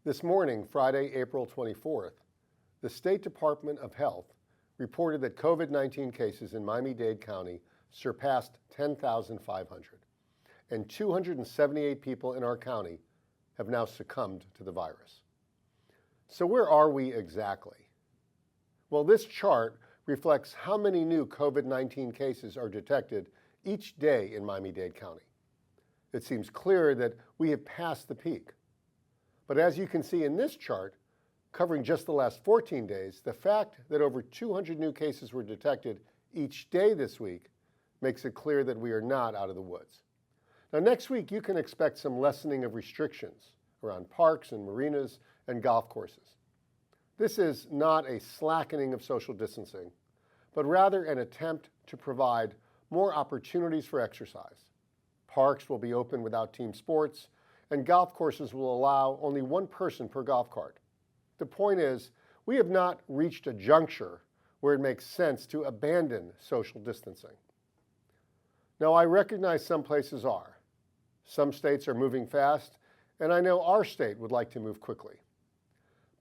This morning, Friday, April 24th, the State Department of Health reported that COVID-19 cases in Miami-Dade County surpassed 10,500, and 278 people in our county have now succumbed to the virus. So where are we exactly? Well, this chart reflects how many new COVID-19 cases are detected each day in Miami-Dade County. It seems clear that we have passed the peak. But as you can see in this chart, covering just the last 14 days, the fact that over 200 new cases were detected each day this week makes it clear that we are not out of the woods. Now, next week, you can expect some lessening of restrictions around parks and marinas and golf courses. This is not a slackening of social distancing, but rather an attempt to provide more opportunities for exercise. Parks will be open without team sports, and golf courses will allow only one person per golf cart. The point is, we have not reached a juncture where it makes sense to abandon social distancing. Now, I recognize some places are. Some states are moving fast, and I know our state would like to move quickly.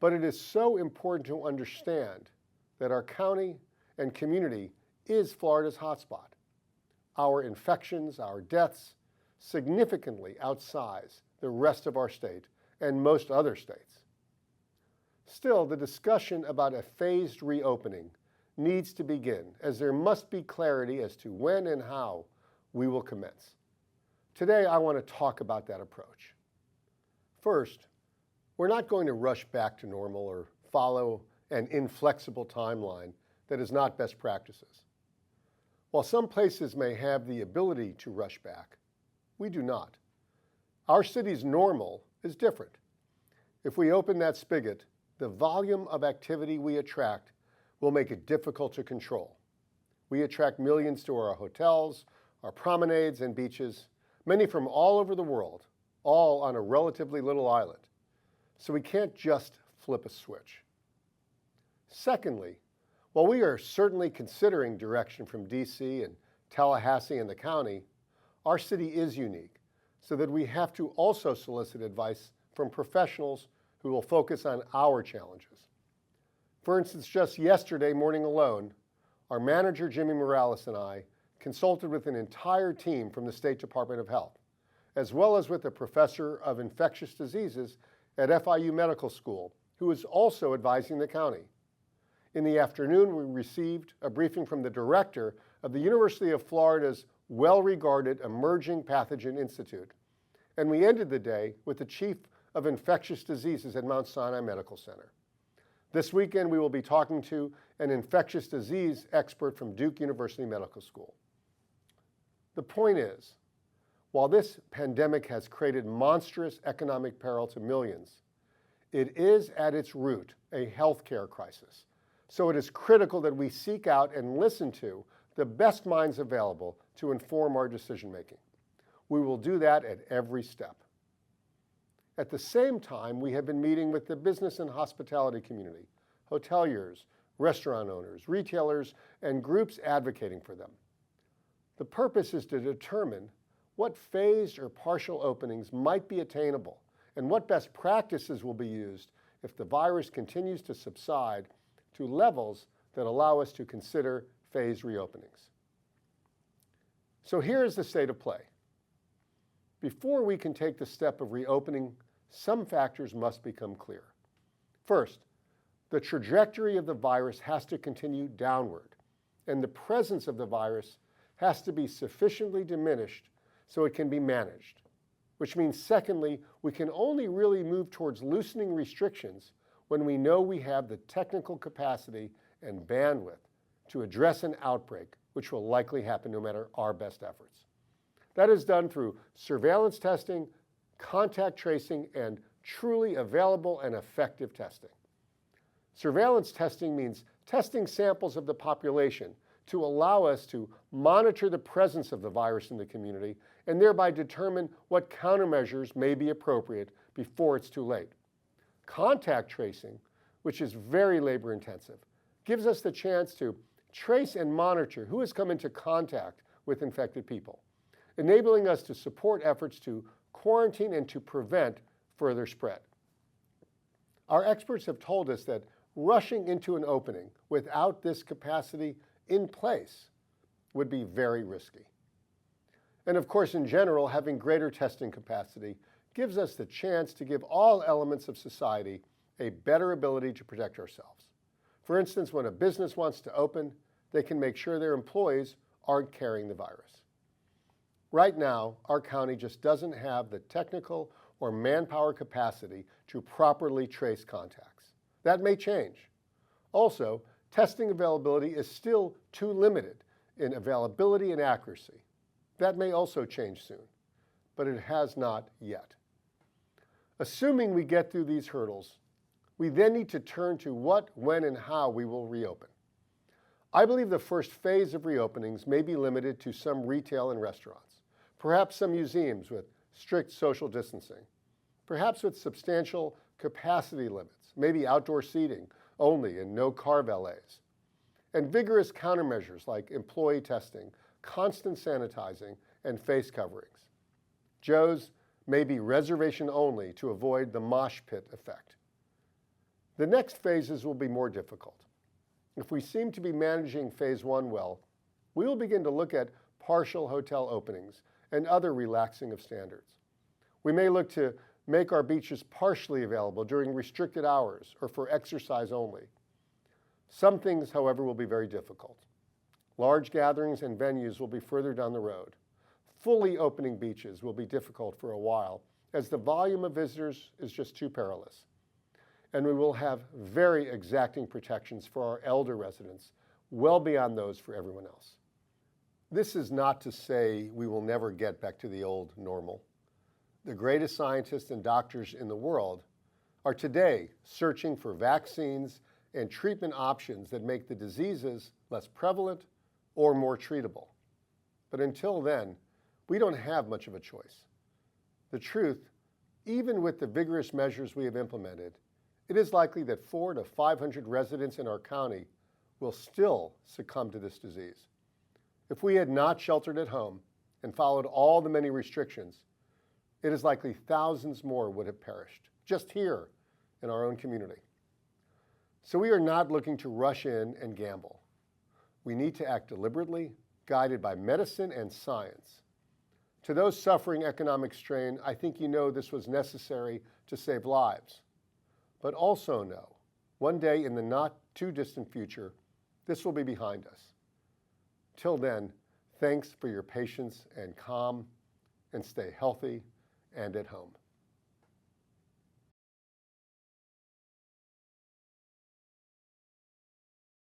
But it is so important to understand that our county and community is Florida's hotspot. Our infections, our deaths, significantly outsize the rest of our state and most other states. Still, the discussion about a phased reopening needs to begin, as there must be clarity as to when and how we will commence. Today, I want to talk about that approach. First, we're not going to rush back to normal or follow an inflexible timeline that is not best practices. While some places may have the ability to rush back, we do not. Our city's normal is different. If we open that spigot, the volume of activity we attract will make it difficult to control. We attract millions to our hotels, our promenades and beaches, many from all over the world, all on a relatively little island. So we can't just flip a switch. Secondly, while we are certainly considering direction from DC and Tallahassee and the county, our city is unique, so that we have to also solicit advice from professionals who will focus on our challenges. For instance, just yesterday morning alone, our manager, Jimmy Morales, and I consulted with an entire team from the State Department of Health, as well as with a professor of infectious diseases at FIU Medical School, who is also advising the county. In the afternoon, we received a briefing from the director of the University of Florida's well-regarded Emerging Pathogen Institute, and we ended the day with the chief of infectious diseases at Mount Sinai Medical Center. This weekend, we will be talking to an infectious disease expert from Duke University Medical School. The point is, while this pandemic has created monstrous economic peril to millions, it is at its root a healthcare crisis. So it is critical that we seek out and listen to the best minds available to inform our decision-making. We will do that at every step. At the same time, we have been meeting with the business and hospitality community, hoteliers, restaurant owners, retailers, and groups advocating for them. The purpose is to determine what phased or partial openings might be attainable and what best practices will be used if the virus continues to subside to levels that allow us to consider phased reopenings. So here is the state of play. Before we can take the step of reopening, some factors must become clear. First, the trajectory of the virus has to continue downward, and the presence of the virus has to be sufficiently diminished so it can be managed, which means, secondly, we can only really move towards loosening restrictions when we know we have the technical capacity and bandwidth to address an outbreak, which will likely happen no matter our best efforts. That is done through surveillance testing, contact tracing, and truly available and effective testing. Surveillance testing means testing samples of the population to allow us to monitor the presence of the virus in the community and thereby determine what countermeasures may be appropriate before it's too late. Contact tracing, which is very labor intensive, gives us the chance to trace and monitor who has come into contact with infected people, enabling us to support efforts to quarantine and to prevent further spread. Our experts have told us that rushing into an opening without this capacity in place would be very risky. And of course, in general, having greater testing capacity gives us the chance to give all elements of society a better ability to protect ourselves. For instance, when a business wants to open, they can make sure their employees aren't carrying the virus. Right now, our county just doesn't have the technical or manpower capacity to properly trace contacts. That may change. Also, testing availability is still too limited in availability and accuracy. That may also change soon, but it has not yet. Assuming we get through these hurdles, we then need to turn to what, when, and how we will reopen. I believe the first phase of reopenings may be limited to some retail and restaurants, perhaps some museums with strict social distancing, perhaps with substantial capacity limits, maybe outdoor seating only and no car valets, and vigorous countermeasures like employee testing, constant sanitizing, and face coverings. Joe's may be reservation only to avoid the mosh pit effect. The next phases will be more difficult. If we seem to be managing phase one well, we will begin to look at partial hotel openings and other relaxing of standards. We may look to make our beaches partially available during restricted hours or for exercise only. Some things, however, will be very difficult. Large gatherings and venues will be further down the road. Fully opening beaches will be difficult for a while, as the volume of visitors is just too perilous. And we will have very exacting protections for our elder residents, well beyond those for everyone else. This is not to say we will never get back to the old normal. The greatest scientists and doctors in the world are today searching for vaccines and treatment options that make the diseases less prevalent or more treatable. But until then, we don't have much of a choice. The truth, even with the vigorous measures we have implemented, it is likely that 400 to 500 residents in our county will still succumb to this disease. If we had not sheltered at home and followed all the many restrictions, it is likely thousands more would have perished, just here in our own community. So we are not looking to rush in and gamble. We need to act deliberately, guided by medicine and science. To those suffering economic strain, I think you know this was necessary to save lives. But also know, one day in the not too distant future, this will be behind us. Till then, thanks for your patience and calm, and stay healthy and at home.